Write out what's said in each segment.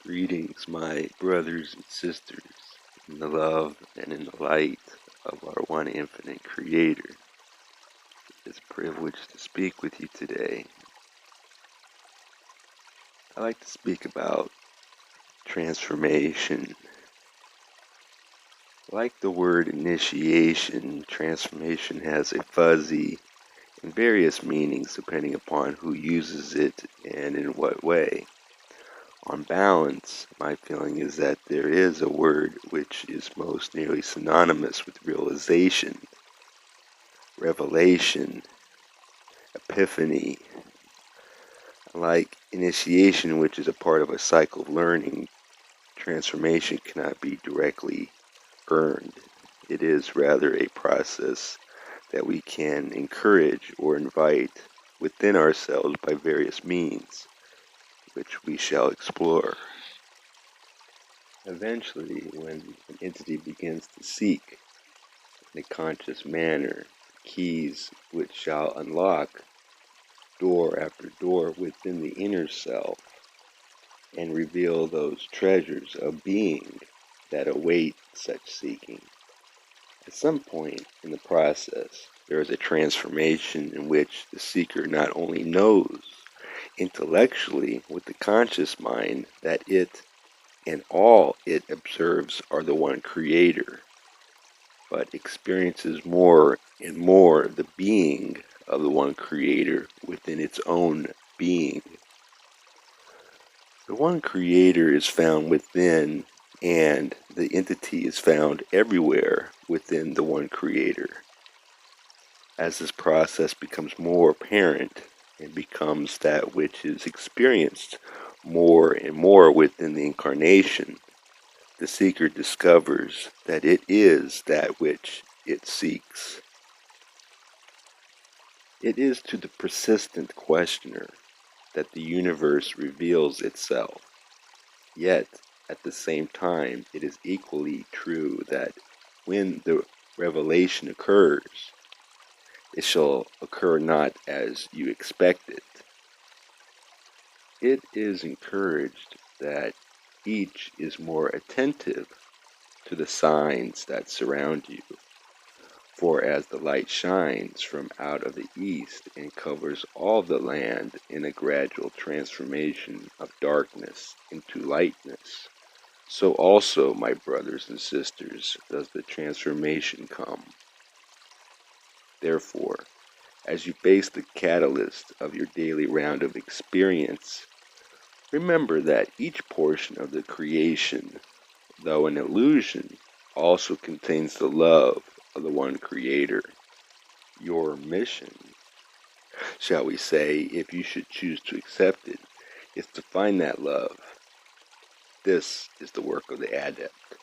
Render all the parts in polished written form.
Greetings, my brothers and sisters, in the love and in the light of our one infinite Creator. It's a privilege to speak with you today. I like to speak about transformation. Like the word initiation, transformation has a fuzzy and various meanings depending upon who uses it and in what way. On balance, my feeling is that there is a word which is most nearly synonymous with realization, revelation, epiphany. Like initiation, which is a part of a cycle of learning, transformation cannot be directly earned. It is rather a process that we can encourage or invite within ourselves by various means, which we shall explore. Eventually, when an entity begins to seek in a conscious manner keys which shall unlock door after door within the inner self and reveal those treasures of being that await such seeking, at some point in the process, there is a transformation in which the seeker not only knows intellectually with the conscious mind that it and all it observes are the one Creator, but experiences more and more the being of the one Creator within its own being. The one Creator is found within, and the entity is found everywhere within the one Creator. As this process becomes more apparent and becomes that which is experienced more and more within the incarnation, the seeker discovers that it is that which it seeks. It is to the persistent questioner that the universe reveals itself. Yet, at the same time, it is equally true that when the revelation occurs, it shall occur not as you expect it. It is encouraged that each is more attentive to the signs that surround you. For as the light shines from out of the east and covers all the land in a gradual transformation of darkness into lightness, so also, my brothers and sisters, does the transformation come. Therefore, as you face the catalyst of your daily round of experience, remember that each portion of the creation, though an illusion, also contains the love of the one Creator. Your mission, shall we say, if you should choose to accept it, is to find that love. This is the work of the Adept,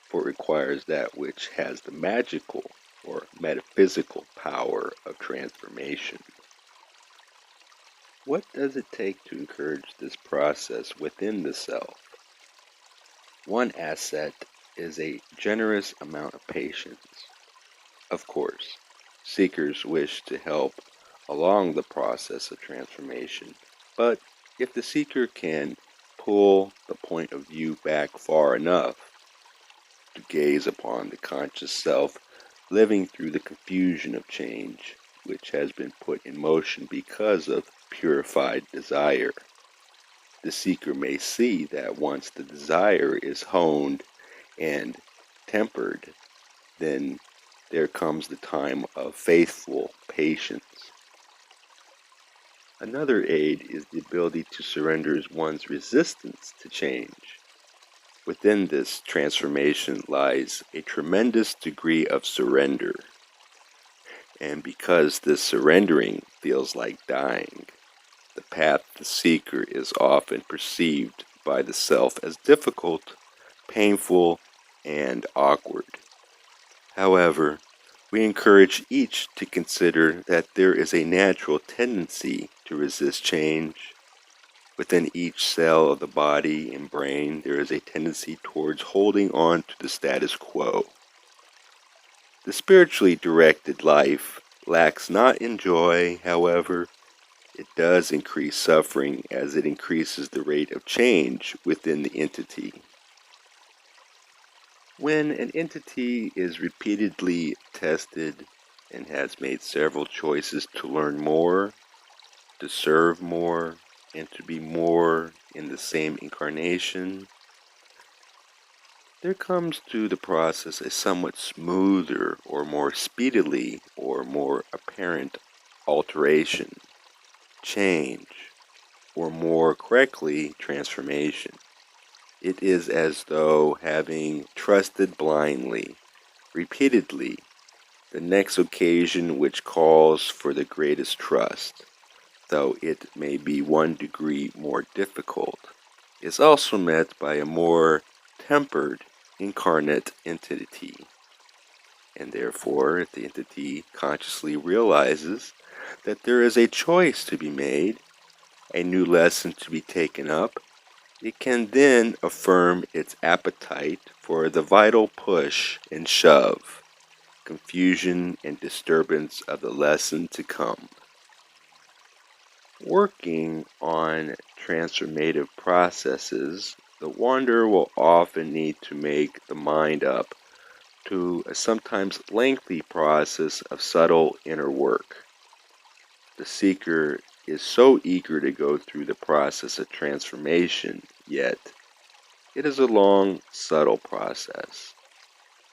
for it requires that which has the magical or metaphysical power of transformation. What does it take to encourage this process within the self? One asset is a generous amount of patience. Of course, seekers wish to help along the process of transformation, but if the seeker can pull the point of view back far enough to gaze upon the conscious self living through the confusion of change which has been put in motion because of purified desire, the seeker may see that once the desire is honed and tempered, then there comes the time of faithful patience. Another aid is the ability to surrender one's resistance to change. Within this transformation lies a tremendous degree of surrender. And because this surrendering feels like dying, the path of the seeker is often perceived by the self as difficult, painful, and awkward. However, we encourage each to consider that there is a natural tendency to resist change. Within each cell of the body and brain, there is a tendency towards holding on to the status quo. The spiritually directed life lacks not in joy, however, It does increase suffering as it increases the rate of change within the entity. When an entity is repeatedly tested and has made several choices to learn more, to serve more, and to be more in the same incarnation, there comes to the process a somewhat smoother or more speedily or more apparent alteration, change, or more correctly, transformation. It is as though having trusted blindly, repeatedly, the next occasion which calls for the greatest trust, though it may be 1 degree more difficult, is also met by a more tempered incarnate entity. And therefore, if the entity consciously realizes that there is a choice to be made, a new lesson to be taken up, it can then affirm its appetite for the vital push and shove, confusion and disturbance of the lesson to come. Working on transformative processes, the wanderer will often need to make the mind up to a sometimes lengthy process of subtle inner work. The seeker is so eager to go through the process of transformation, yet it is a long, subtle process.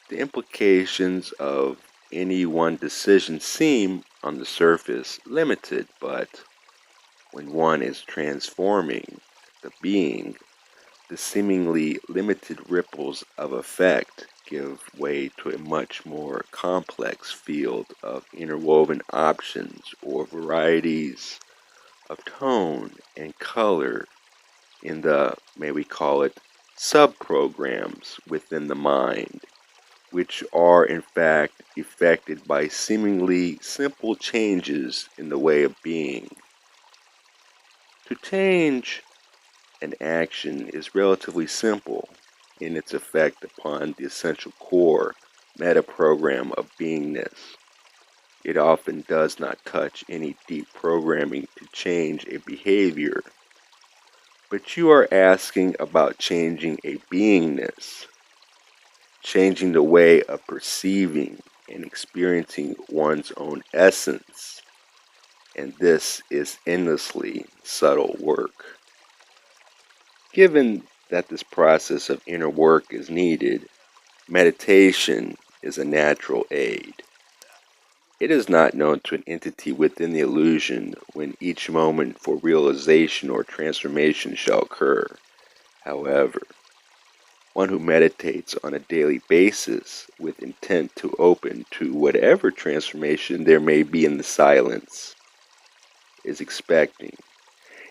The implications of any one decision seem, on the surface, limited, but when one is transforming the being, the seemingly limited ripples of effect give way to a much more complex field of interwoven options or varieties of tone and color in the, may we call it, sub-programs within the mind, which are in fact effected by seemingly simple changes in the way of being. To change an action is relatively simple in its effect upon the essential core meta-program of beingness. It often does not touch any deep programming to change a behavior, but you are asking about changing a beingness, changing the way of perceiving and experiencing one's own essence, and this is endlessly subtle work. Given that this process of inner work is needed, meditation is a natural aid. It is not known to an entity within the illusion when each moment for realization or transformation shall occur. However, one who meditates on a daily basis with intent to open to whatever transformation there may be in the silence is expecting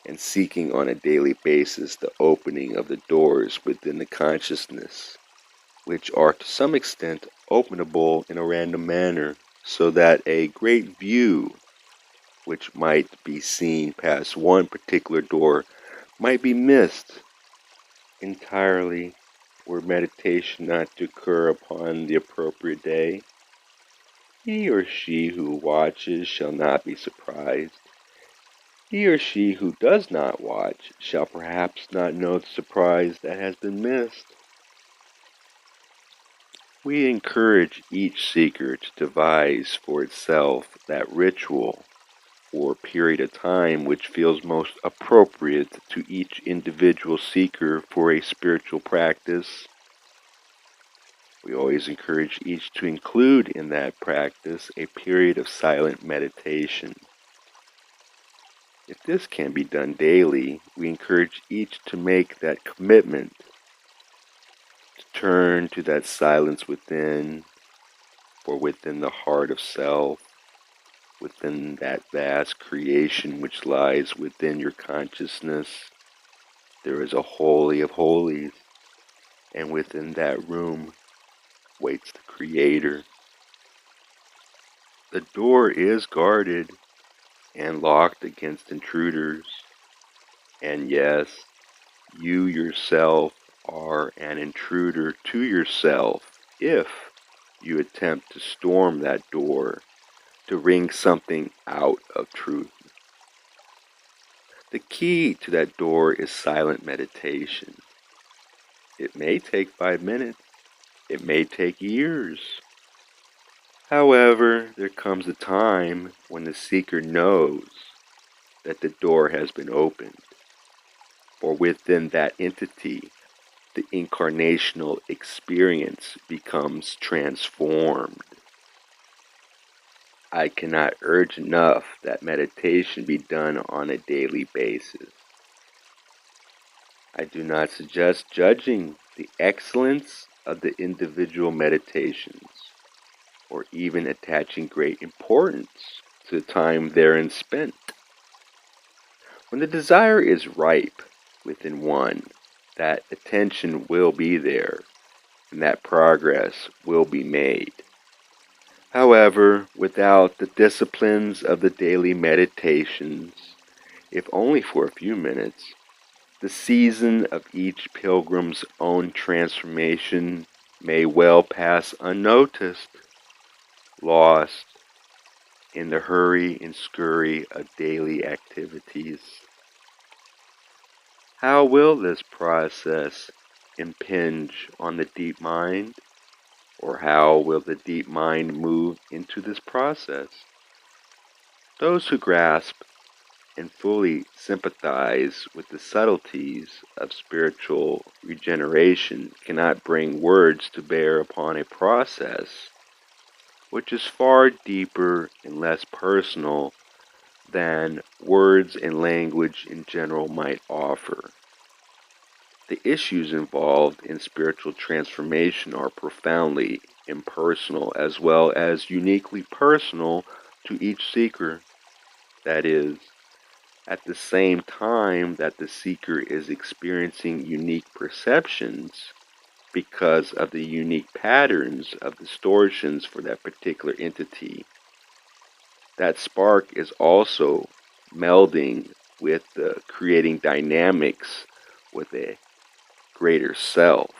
and seeking on a daily basis the opening of the doors within the consciousness, which are to some extent openable in a random manner, so that a great view, which might be seen past one particular door, might be missed entirely were meditation not to occur upon the appropriate day. He or she who watches shall not be surprised. He or she who does not watch shall perhaps not know the surprise that has been missed. We encourage each seeker to devise for itself that ritual or period of time which feels most appropriate to each individual seeker for a spiritual practice. We always encourage each to include in that practice a period of silent meditation. If this can be done daily, we encourage each to make that commitment, to turn to that silence within, or within the heart of self, within that vast creation which lies within your consciousness. There is a holy of holies, and within that room waits the Creator. The door is guarded and locked against intruders, and yes, you yourself are an intruder to yourself if you attempt to storm that door to wring something out of truth. The key to that door is silent meditation. It may take 5 minutes. It may take years. However, there comes a time when the seeker knows that the door has been opened, or within that entity, the incarnational experience becomes transformed. I cannot urge enough that meditation be done on a daily basis. I do not suggest judging the excellence of the individual meditations, or even attaching great importance to the time therein spent. When the desire is ripe within one, that attention will be there, and that progress will be made. However, without the disciplines of the daily meditations, if only for a few minutes, the season of each pilgrim's own transformation may well pass unnoticed, lost in the hurry and scurry of daily activities. How will this process impinge on the deep mind? Or how will the deep mind move into this process? Those who grasp and fully sympathize with the subtleties of spiritual regeneration cannot bring words to bear upon a process which is far deeper and less personal than words and language in general might offer. The issues involved in spiritual transformation are profoundly impersonal as well as uniquely personal to each seeker. That is, at the same time that the seeker is experiencing unique perceptions because of the unique patterns of distortions for that particular entity, that spark is also melding with the creating dynamics with a greater self.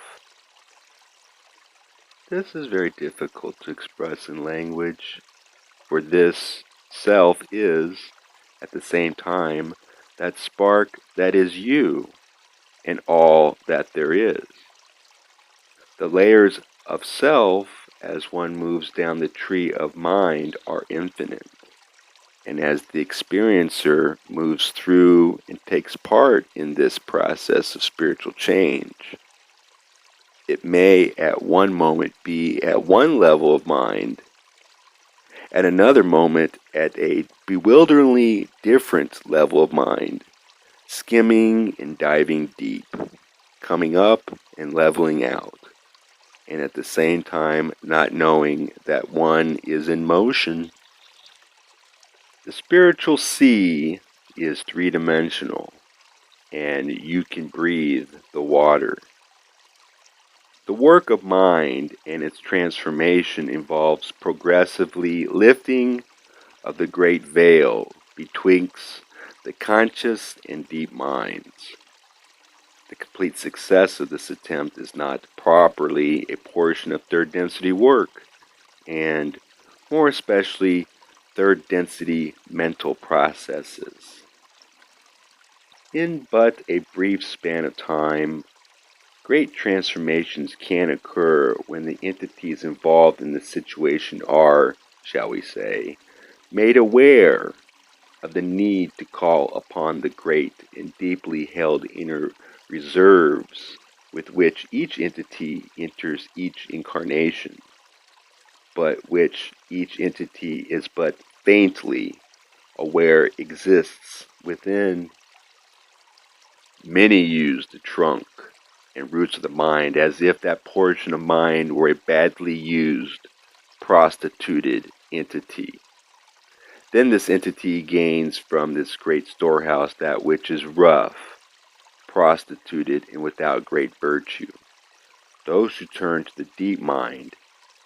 This is very difficult to express in language, for this self is, at the same time, that spark that is you and all that there is. The layers of self, as one moves down the tree of mind, are infinite. And as the experiencer moves through and takes part in this process of spiritual change, it may at one moment be at one level of mind, at another moment at a bewilderingly different level of mind, skimming and diving deep, coming up and leveling out, and at the same time not knowing that one is in motion. The spiritual sea is three-dimensional, and you can breathe the water. The work of mind and its transformation involves progressively lifting of the great veil betwixt the conscious and deep minds. The complete success of this attempt is not properly a portion of third density work, and more especially third density mental processes. In but a brief span of time, great transformations can occur when the entities involved in the situation are, shall we say, made aware of the need to call upon the great and deeply held inner reserves with which each entity enters each incarnation, but which each entity is but faintly aware exists within. Many use the trunk and roots of the mind as if that portion of mind were a badly used, prostituted entity. Then this entity gains from this great storehouse that which is rough, prostituted, and without great virtue. Those who turn to the deep mind,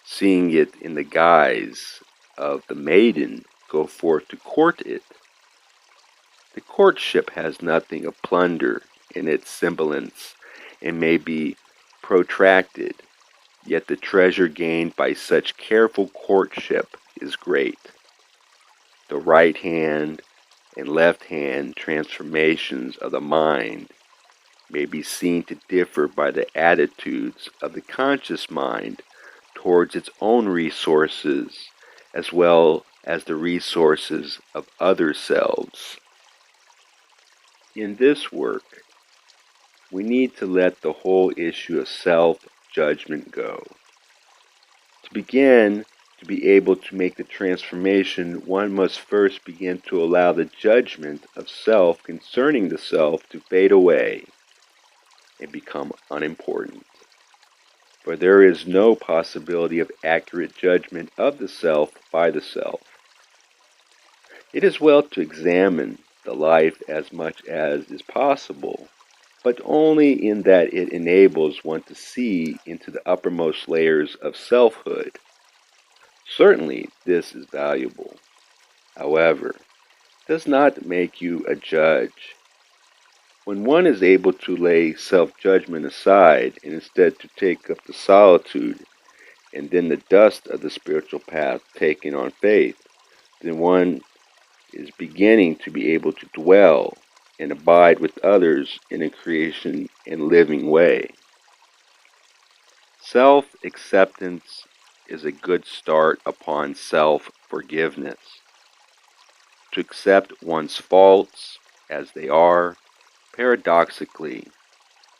seeing it in the guise of the maiden, go forth to court it. The courtship has nothing of plunder in its semblance and may be protracted, yet the treasure gained by such careful courtship is great. The right hand and left-hand transformations of the mind may be seen to differ by the attitudes of the conscious mind towards its own resources, as well as the resources of other selves. In this work, we need to let the whole issue of self-judgment go. To begin to be able to make the transformation, one must first begin to allow the judgment of self concerning the self to fade away and become unimportant. For there is no possibility of accurate judgment of the self by the self. It is well to examine the life as much as is possible, but only in that it enables one to see into the uppermost layers of selfhood. Certainly this is valuable. However, it does not make you a judge. When one is able to lay self-judgment aside and instead to take up the solitude and then the dust of the spiritual path taking on faith, then one is beginning to be able to dwell and abide with others in a creation and living way. Self-acceptance is a good start upon self-forgiveness. To accept one's faults as they are, paradoxically,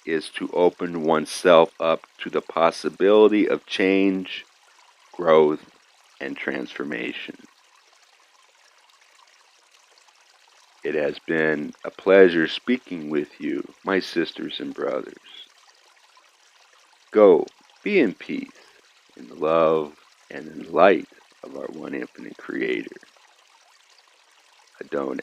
is to open oneself up to the possibility of change, growth, and transformation. It has been a pleasure speaking with you, my sisters and brothers. Go, be in peace, in the love and in the light of our one infinite Creator. Adonai.